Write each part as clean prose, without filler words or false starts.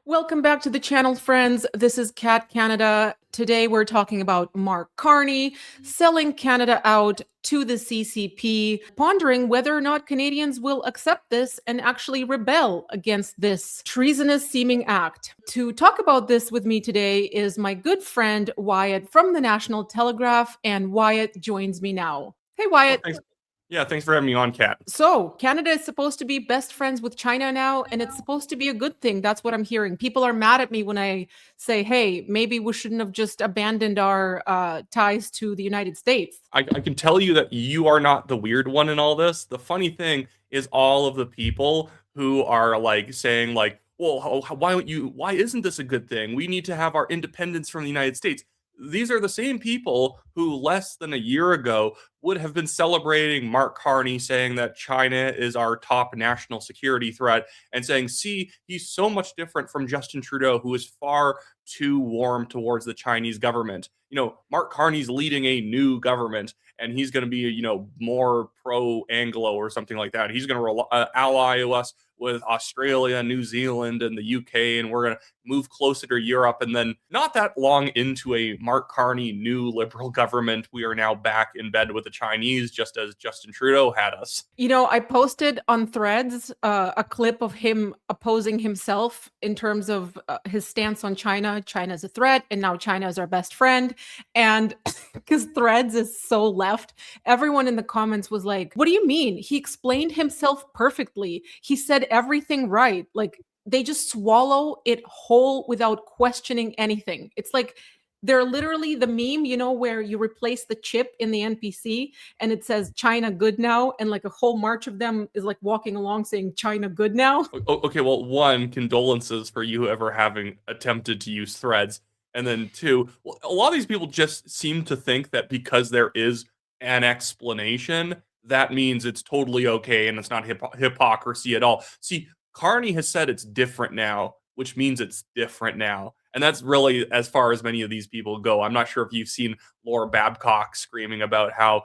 Welcome back to the channel, friends. This is Kat Canada. Today we're talking about Mark Carney selling Canada out to the CCP, pondering whether or not Canadians will accept this and actually rebel against this treasonous seeming act. To talk about this with me today is my good friend Wyatt from the National Telegraph, and Wyatt joins me now. Hey, Well, Wyatt. thanks. Yeah, thanks for having me on, Kat. So, Canada is supposed to be best friends with China now, and it's supposed to be a good thing. That's what I'm hearing. People are mad at me when I say, hey, maybe we shouldn't have just abandoned our ties to the United States. I can tell you that you are not the weird one in all this. The funny thing is all of the people who are like saying like, well, why isn't this a good thing? We need to have our independence from the United States. These are the same people who less than a year ago would have been celebrating Mark Carney saying that China is our top national security threat and saying, see, he's so much different from Justin Trudeau, who is far too warm towards the Chinese government. Mark Carney's leading a new government and he's going to be, more pro Anglo or something like that. He's going to ally us with Australia, New Zealand, and the UK, and we're going to move closer to Europe. And then, not that long into a Mark Carney new liberal government, we are now back in bed with the Chinese, just as Justin Trudeau had us. I posted on Threads a clip of him opposing himself in terms of his stance on China. China's a threat, and now China is our best friend. And because Threads is so left, everyone in the comments was like, what do you mean? He explained himself perfectly. He said everything right. Like, they just swallow it whole without questioning anything. It's like they're literally the meme, where you replace the chip in the NPC and it says China good now. And like a whole march of them is like walking along saying China good now. Okay, well, one, condolences for you ever having attempted to use Threads. And then two, well, a lot of these people just seem to think that because there is an explanation, that means it's totally okay and it's not hypocrisy at all. See, Carney has said it's different now, which means it's different now. And that's really as far as many of these people go. I'm not sure if you've seen Laura Babcock screaming about how,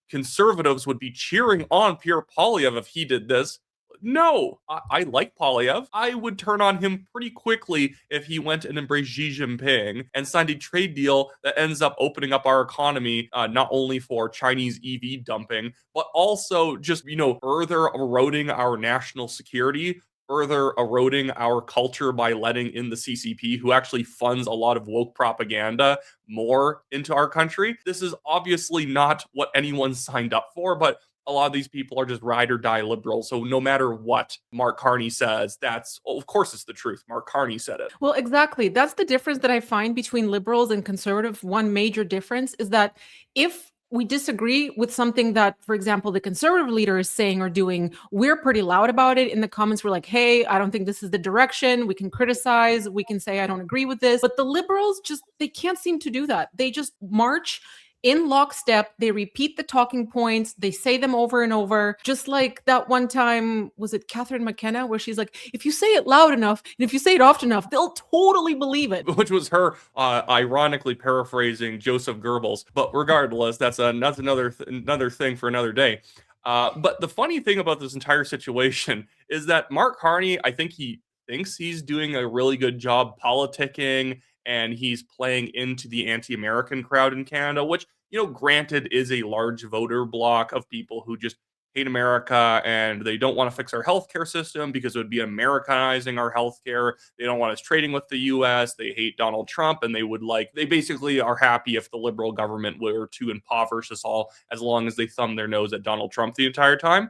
conservatives would be cheering on Pierre Poilievre if he did this. No, I like Polyev. I would turn on him pretty quickly if he went and embraced Xi Jinping and signed a trade deal that ends up opening up our economy, not only for Chinese EV dumping, but also just, further eroding our national security, further eroding our culture by letting in the CCP, who actually funds a lot of woke propaganda, more into our country. This is obviously not what anyone signed up for, but a lot of these people are just ride or die liberals. So no matter what Mark Carney says, of course it's the truth. Mark Carney said it. Well, exactly. That's the difference that I find between liberals and conservative. One major difference is that if we disagree with something that, for example, the conservative leader is saying or doing, we're pretty loud about it. In the comments, we're like, hey, I don't think this is the direction. We can criticize. We can say, I don't agree with this. But the liberals they can't seem to do that. They just march in lockstep. They repeat the talking points. They say them over and over. Just like that one time, was it Catherine McKenna, where she's like, if you say it loud enough and if you say it often enough, they'll totally believe it. Which was her ironically paraphrasing Joseph Goebbels. But regardless, that's another thing for another day. But the funny thing about this entire situation is that Mark Carney, I think he thinks he's doing a really good job politicking, and he's playing into the anti-American crowd in Canada, which, granted is a large voter block of people who just hate America and they don't want to fix our healthcare system because it would be Americanizing our healthcare. They don't want us trading with the US. They hate Donald Trump, and they basically are happy if the liberal government were to impoverish us all, as long as they thumb their nose at Donald Trump the entire time.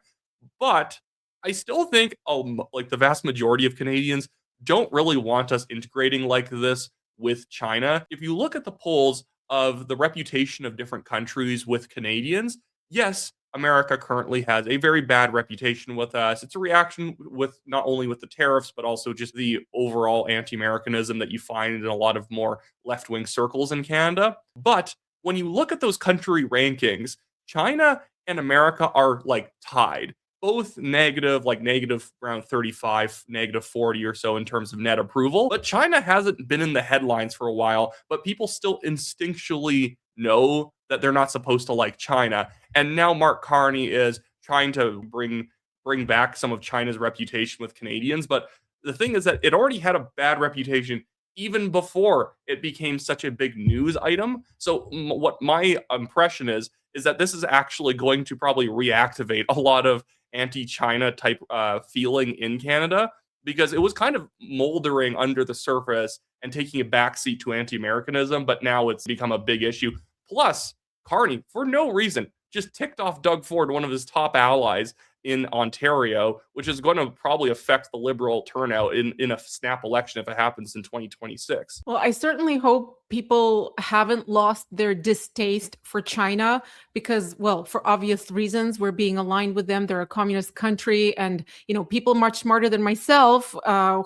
But I still think like the vast majority of Canadians don't really want us integrating like this with China. If you look at the polls of the reputation of different countries with Canadians, yes, America currently has a very bad reputation with us. It's a reaction with not only with the tariffs, but also just the overall anti-Americanism that you find in a lot of more left-wing circles in Canada. But when you look at those country rankings, China and America are like tied, both negative, like negative around 35, negative 40 or so in terms of net approval. But China hasn't been in the headlines for a while, but people still instinctually know that they're not supposed to like China. And now Mark Carney is trying to bring back some of China's reputation with Canadians. But The thing is that it already had a bad reputation even before it became such a big news item. So what my impression is that this is actually going to probably reactivate a lot of anti-China type feeling in Canada, because it was kind of moldering under the surface and taking a backseat to anti-Americanism, but now it's become a big issue. Plus, Carney, for no reason, just ticked off Doug Ford, one of his top allies in Ontario, which is going to probably affect the Liberal turnout in a snap election if it happens in 2026. Well, I certainly hope people haven't lost their distaste for China because, well, for obvious reasons, we're being aligned with them. They're a communist country. And, people much smarter than myself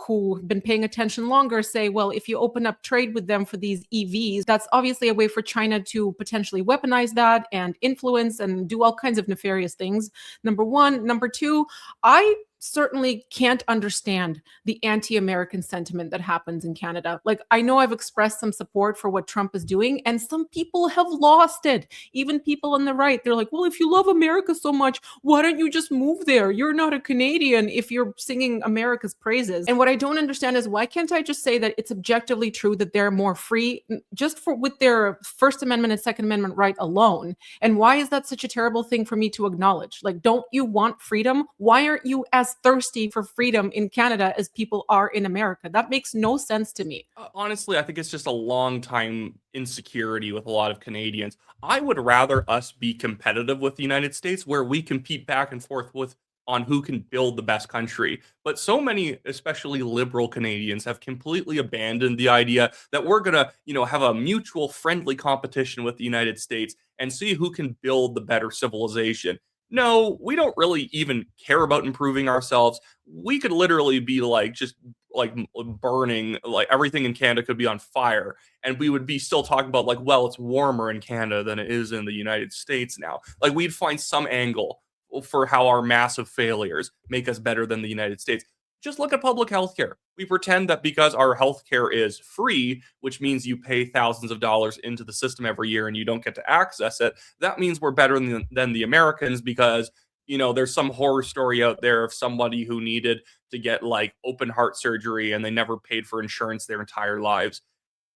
who've been paying attention longer say, well, if you open up trade with them for these EVs, that's obviously a way for China to potentially weaponize that and influence and do all kinds of nefarious things. Number one. Number two, I certainly can't understand the anti-American sentiment that happens in Canada. Like, I know I've expressed some support for what Trump is doing, and some people have lost it. Even people on the right, they're like, well, if you love America so much, why don't you just move there? You're not a Canadian if you're singing America's praises. And what I don't understand is, why can't I just say that it's objectively true that they're more free just with their First Amendment and Second Amendment right alone? And why is that such a terrible thing for me to acknowledge? Like, don't you want freedom? Why aren't you as thirsty for freedom in Canada as people are in America? That makes no sense to me. Honestly, I think it's just a long time insecurity with a lot of Canadians. I would rather us be competitive with the United States, where we compete back and forth with on who can build the best country. But so many, especially liberal Canadians, have completely abandoned the idea that we're going to, have a mutual friendly competition with the United States and see who can build the better civilization. No, we don't really even care about improving ourselves. We could literally be like just like burning, like everything in Canada could be on fire, and we would be still talking about like, well, it's warmer in Canada than it is in the United States now. Like, we'd find some angle for how our massive failures make us better than the United States. Just look at public health care. We pretend that because our health care is free, which means you pay thousands of dollars into the system every year and you don't get to access it, that means we're better than the Americans because, there's some horror story out there of somebody who needed to get like open heart surgery and they never paid for insurance their entire lives.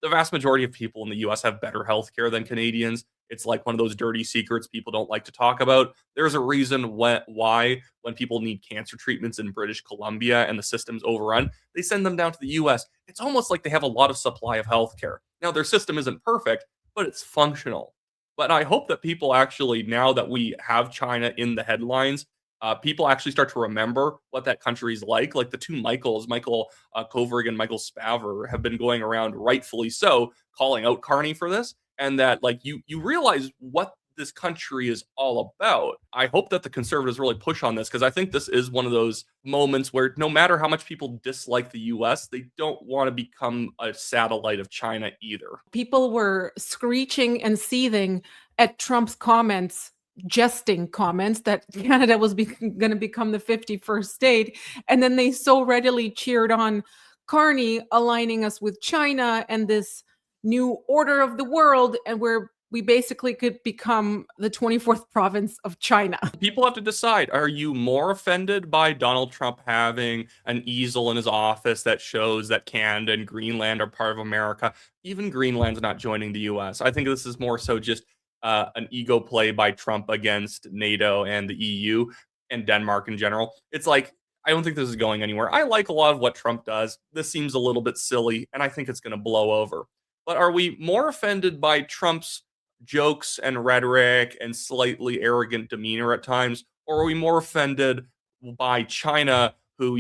The vast majority of people in the US have better healthcare than Canadians. It's like one of those dirty secrets people don't like to talk about. There's a reason why when people need cancer treatments in British Columbia and the system's overrun, they send them down to the US. It's almost like they have a lot of supply of healthcare. Now, their system isn't perfect, but it's functional. But I hope that people actually, now that we have China in the headlines, people actually start to remember what that country is like. Like the two Michaels, Michael Kovrig and Michael Spavor, have been going around, rightfully so, calling out Carney for this, and that like you realize what this country is all about. I hope that the conservatives really push on this, because I think this is one of those moments where no matter how much people dislike the US, they don't want to become a satellite of China either. People were screeching and seething at Trump's comments, jesting comments, that Canada was going to become the 51st state. And then they so readily cheered on Carney aligning us with China and this new order of the world, and where we basically could become the 24th province of China. People have to decide, are you more offended by Donald Trump having an easel in his office that shows that Canada and Greenland are part of America? Even Greenland's not joining the US. I think this is more so just an ego play by Trump against NATO and the EU and Denmark in general. It's like, I don't think this is going anywhere. I like a lot of what Trump does. This seems a little bit silly, and I think it's going to blow over. But are we more offended by Trump's jokes and rhetoric and slightly arrogant demeanor at times? Or are we more offended by China, who,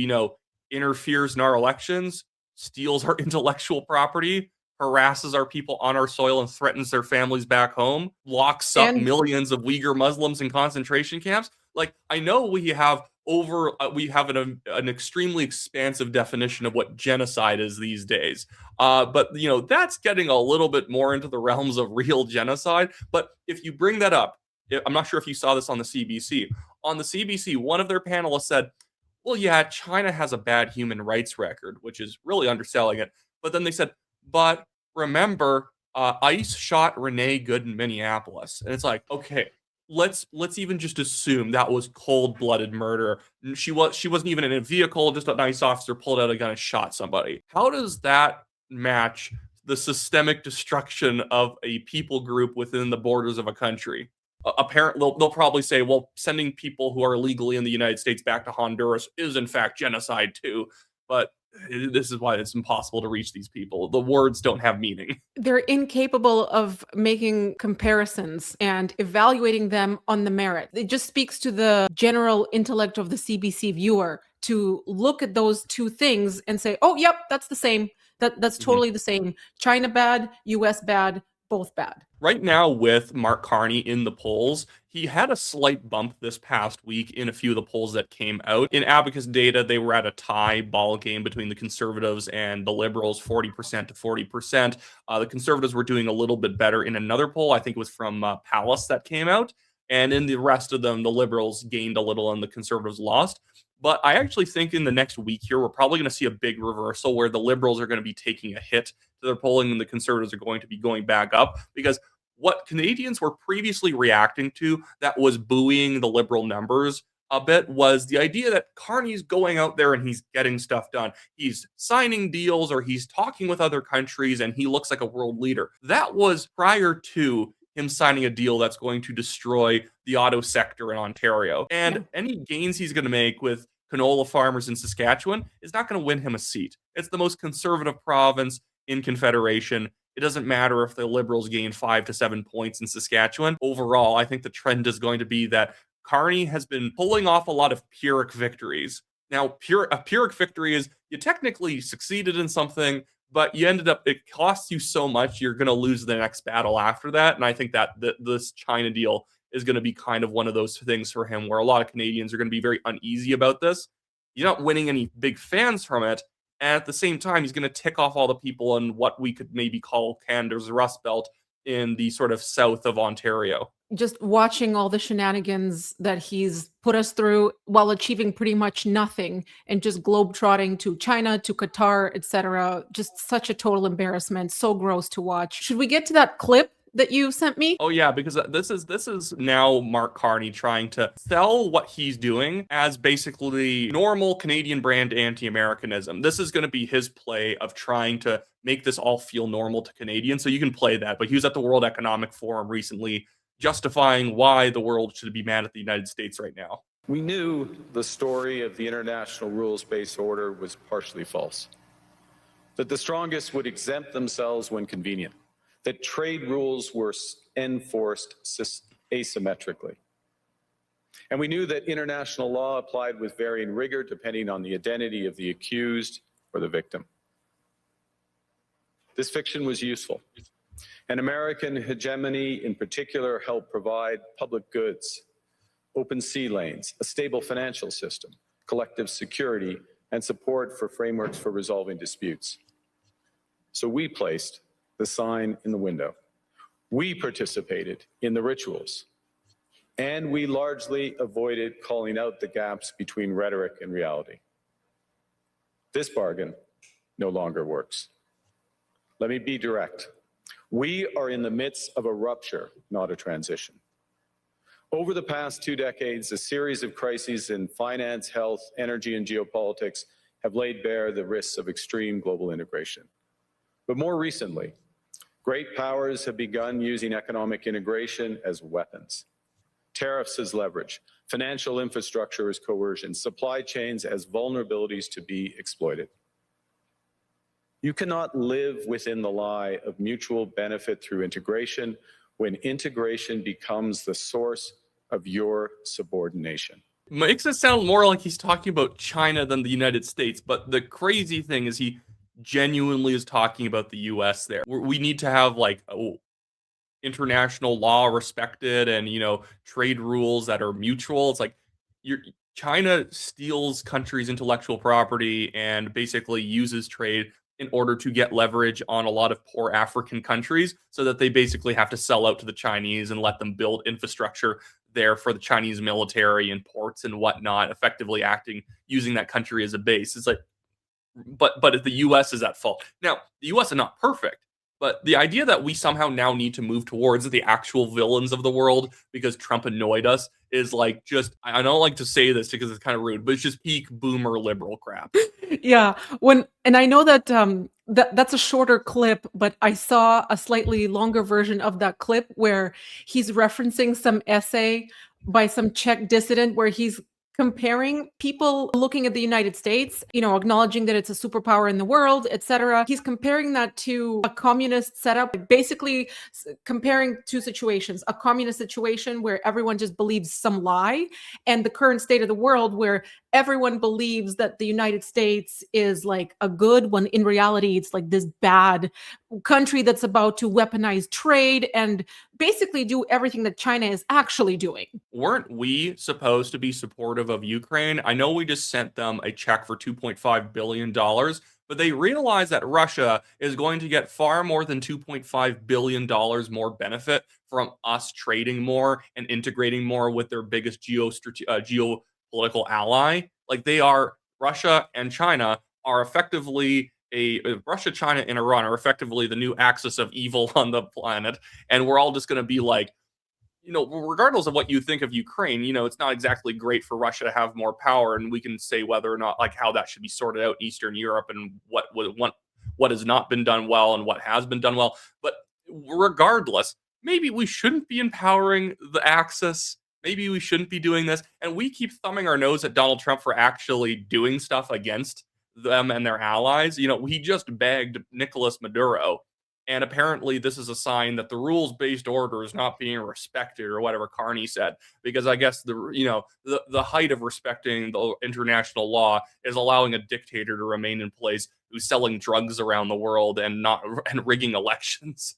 interferes in our elections, steals our intellectual property, harasses our people on our soil and threatens their families back home, locks up millions of Uyghur Muslims in concentration camps? Like, I know we have an extremely expansive definition of what genocide is these days. But that's getting a little bit more into the realms of real genocide. But if you bring that up, I'm not sure if you saw this on the CBC. On the CBC, one of their panelists said, well, yeah, China has a bad human rights record, which is really underselling it. But then they said, but remember, ICE shot Renee Good in Minneapolis. And it's like, okay, let's even just assume that was cold-blooded murder. She wasn't even in a vehicle, just a nice officer pulled out a gun and shot somebody. How does that match the systemic destruction of a people group within the borders of a country? Apparently, they'll probably say, well, sending people who are illegally in the United States back to Honduras is in fact genocide too. But this is why it's impossible to reach these people. The words don't have meaning. They're incapable of making comparisons and evaluating them on the merit. It just speaks to the general intellect of the CBC viewer to look at those two things and say, oh, yep, that's the same. That's Mhm. totally the same. China bad, US bad, both bad. Right now, with Mark Carney in the polls, he had a slight bump this past week in a few of the polls that came out. In Abacus data, they were at a tie ball game between the conservatives and the liberals, 40% to 40%. The conservatives were doing a little bit better in another poll. I think it was from Palace that came out. And in the rest of them, the liberals gained a little and the conservatives lost. But I actually think in the next week here, we're probably going to see a big reversal where the liberals are going to be taking a hit to their polling and the conservatives are going to be going back up, because what Canadians were previously reacting to that was buoying the liberal numbers a bit was the idea that Carney's going out there and he's getting stuff done. He's signing deals or he's talking with other countries and he looks like a world leader. That was prior to him signing a deal that's going to destroy the auto sector in Ontario. And Yeah. any gains he's going to make with canola farmers in Saskatchewan is not going to win him a seat. It's the most conservative province in Confederation. It doesn't matter if the Liberals gain 5 to 7 points in Saskatchewan. Overall, I think the trend is going to be that Carney has been pulling off a lot of Pyrrhic victories. Now, a Pyrrhic victory is you technically succeeded in something, but you ended up, it costs you so much, you're going to lose the next battle after that. And I think that this China deal is going to be kind of one of those things for him where a lot of Canadians are going to be very uneasy about this. You're not winning any big fans from it. And at the same time, he's going to tick off all the people in what we could maybe call Canada's Rust Belt in the sort of south of Ontario. Just watching all the shenanigans that he's put us through while achieving pretty much nothing and just globetrotting to China, to Qatar, etc. Just such a total embarrassment. So gross to watch. Should we get to that clip that you sent me? Oh yeah, because this is now Mark Carney trying to sell what he's doing as basically normal Canadian brand anti-Americanism. This is going to be his play of trying to make this all feel normal to Canadians. So you can play that. But he was at the World Economic Forum recently justifying why the world should be mad at the United States right now. We knew the story of the international rules-based order was partially false, that the strongest would exempt themselves when convenient, that trade rules were enforced asymmetrically. And we knew that international law applied with varying rigor depending on the identity of the accused or the victim. This fiction was useful. And American hegemony in particular helped provide public goods, open sea lanes, a stable financial system, collective security, and support for frameworks for resolving disputes. So we placed the sign in the window. We participated in the rituals, and we largely avoided calling out the gaps between rhetoric and reality. This bargain no longer works. Let me be direct. We are in the midst of a rupture, not a transition. Over the past 2 decades, a series of crises in finance, health, energy, and geopolitics have laid bare the risks of extreme global integration. But more recently, great powers have begun using economic integration as weapons. Tariffs as leverage, financial infrastructure as coercion, supply chains as vulnerabilities to be exploited. You cannot live within the lie of mutual benefit through integration when integration becomes the source of your subordination. Makes it sound more like he's talking about China than the United States, but the crazy thing is he genuinely is talking about the US there. We need to have like international law respected and, trade rules that are mutual. It's like China steals countries' intellectual property and basically uses trade in order to get leverage on a lot of poor African countries so that they basically have to sell out to the Chinese and let them build infrastructure there for the Chinese military and ports and whatnot, effectively using that country as a base. It's like, but if the U.S. is at fault. Now, the U.S. is not perfect. But the idea that we somehow now need to move towards the actual villains of the world because Trump annoyed us is like just, I don't like to say this because it's kind of rude, but it's just peak boomer liberal crap. Yeah, and I know that that's a shorter clip, but I saw a slightly longer version of that clip where he's referencing some essay by some Czech dissident where he's comparing people looking at the United States, acknowledging that it's a superpower in the world, etc. He's comparing that to a communist setup, basically comparing two situations: a communist situation where everyone just believes some lie, and the current state of the world where everyone believes that the United States is like a good, when in reality it's like this bad country that's about to weaponize trade and basically do everything that China is actually doing. Weren't we supposed to be supportive of Ukraine? I know we just sent them a check for $2.5 billion, but they realize that Russia is going to get far more than $2.5 billion more benefit from us trading more and integrating more with their biggest geopolitical ally. Like Russia and China are effectively Russia, China, and Iran are effectively the new axis of evil on the planet. And we're all just going to be like, regardless of what you think of Ukraine, it's not exactly great for Russia to have more power. And we can say whether or not, like, how that should be sorted out in Eastern Europe and what has not been done well and what has been done well. But regardless, maybe we shouldn't be empowering the Axis. Maybe we shouldn't be doing this. And we keep thumbing our nose at Donald Trump for actually doing stuff against them and their allies. He just begged Nicolas Maduro. And apparently this is a sign that the rules-based order is not being respected, or whatever Carney said, because I guess the height of respecting the international law is allowing a dictator to remain in place who's selling drugs around the world and rigging elections.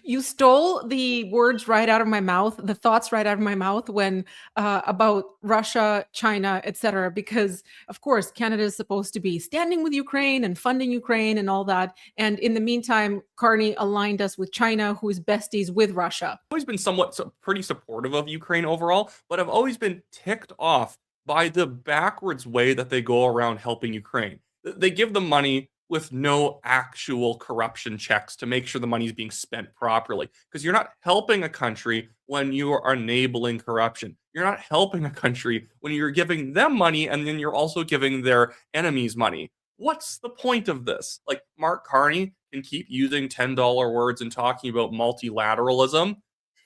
You stole the words right out of my mouth, the thoughts right out of my mouth when about Russia, China, etc. Because of course, Canada is supposed to be standing with Ukraine and funding Ukraine and all that. And in the meantime, Carney aligned us with China, who is besties with Russia. I've always been pretty supportive of Ukraine overall, but I've always been ticked off by the backwards way that they go around helping Ukraine. They give them money with no actual corruption checks to make sure the money is being spent properly. Because you're not helping a country when you are enabling corruption. You're not helping a country when you're giving them money and then you're also giving their enemies money. What's the point of this? Like, Mark Carney can keep using $10 words and talking about multilateralism.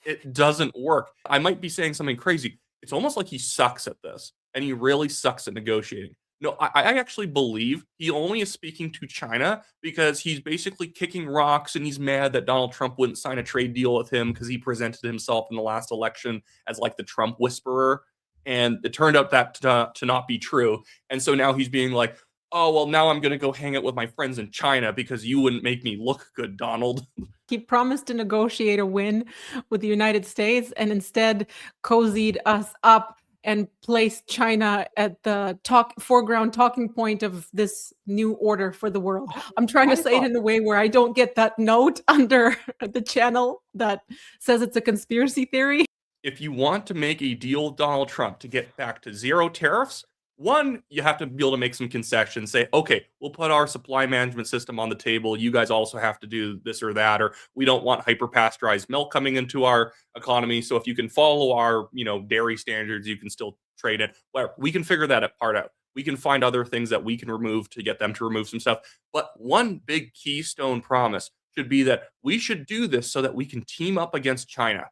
It doesn't work. I might be saying something crazy. It's almost like he sucks at this, and he really sucks at negotiating. No, I actually believe he only is speaking to China because he's basically kicking rocks and he's mad that Donald Trump wouldn't sign a trade deal with him because he presented himself in the last election as like the Trump whisperer. And it turned out that to not be true. And so now he's being like, oh, well, now I'm going to go hang out with my friends in China because you wouldn't make me look good, Donald. He promised to negotiate a win with the United States and instead cozied us up and placed China at the foreground talking point of this new order for the world. I'm trying to say it in a way where I don't get that note under the channel that says it's a conspiracy theory. If you want to make a deal with Donald Trump to get back to zero tariffs, one, you have to be able to make some concessions. Say, okay, we'll put our supply management system on the table. You guys also have to do this or that, or we don't want hyper-pasteurized milk coming into our economy. So if you can follow our, dairy standards, you can still trade it. Well, we can figure that part out. We can find other things that we can remove to get them to remove some stuff. But one big keystone promise should be that we should do this so that we can team up against China.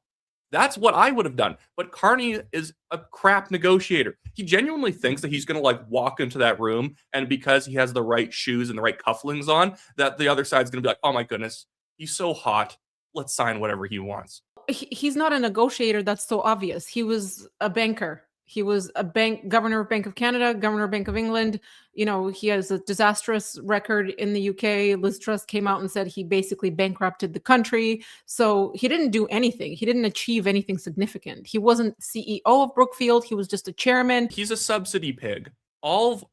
That's what I would have done. But Carney is a crap negotiator. He genuinely thinks that he's going to walk into that room, and because he has the right shoes and the right cufflinks on, that the other side's going to be like, oh my goodness, he's so hot. Let's sign whatever he wants. He's not a negotiator. That's so obvious. He was a banker. He was a governor of Bank of Canada, governor of Bank of England. He has a disastrous record in the UK. Liz Truss came out and said he basically bankrupted the country. So he didn't do anything. He didn't achieve anything significant. He wasn't CEO of Brookfield. He was just a chairman. He's a subsidy pig.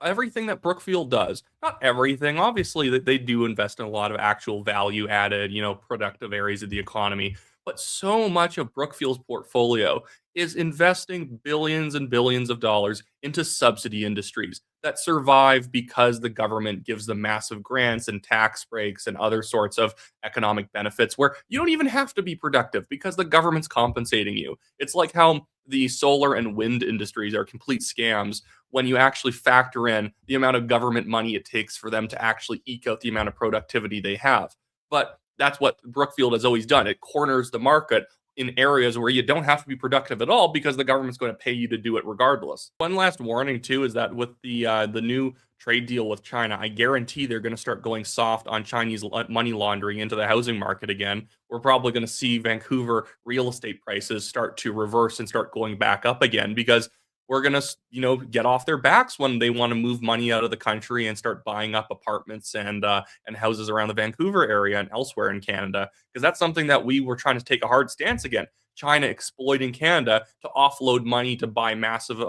Everything that Brookfield does, Not everything. Obviously, that they do invest in a lot of actual value added, productive areas of the economy. But so much of Brookfield's portfolio is investing billions and billions of dollars into subsidy industries that survive because the government gives them massive grants and tax breaks and other sorts of economic benefits where you don't even have to be productive because the government's compensating you. It's like how the solar and wind industries are complete scams when you actually factor in the amount of government money it takes for them to actually eke out the amount of productivity they have. But that's what Brookfield has always done. It corners the market in areas where you don't have to be productive at all because the government's going to pay you to do it regardless. One last warning too is that with the new trade deal with China, I guarantee they're going to start going soft on Chinese money laundering into the housing market again. We're probably going to see Vancouver real estate prices start to reverse and start going back up again because we're going to, get off their backs when they want to move money out of the country and start buying up apartments and houses around the Vancouver area and elsewhere in Canada, because that's something that we were trying to take a hard stance again. China exploiting Canada to offload money to buy massive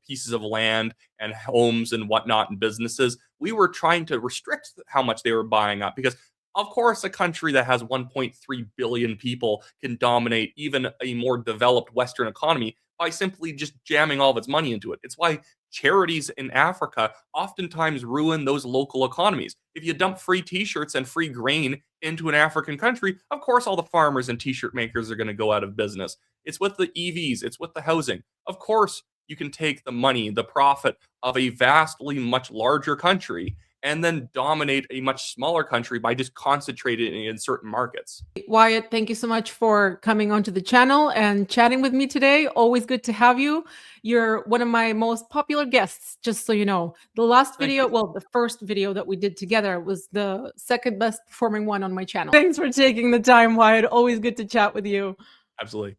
pieces of land and homes and whatnot and businesses. We were trying to restrict how much they were buying up because, of course, a country that has 1.3 billion people can dominate even a more developed Western economy by simply just jamming all of its money into it. It's why charities in Africa oftentimes ruin those local economies. If you dump free t-shirts and free grain into an African country, of course all the farmers and t-shirt makers are going to go out of business. It's with the EVs, it's with the housing. Of course, you can take the money, the profit of a vastly much larger country and then dominate a much smaller country by just concentrating in certain markets. Wyatt, thank you so much for coming onto the channel and chatting with me today. Always good to have you. You're one of my most popular guests, just so you know. The last video, well, the first video that we did together was the second best performing one on my channel. Thanks for taking the time, Wyatt. Always good to chat with you. Absolutely.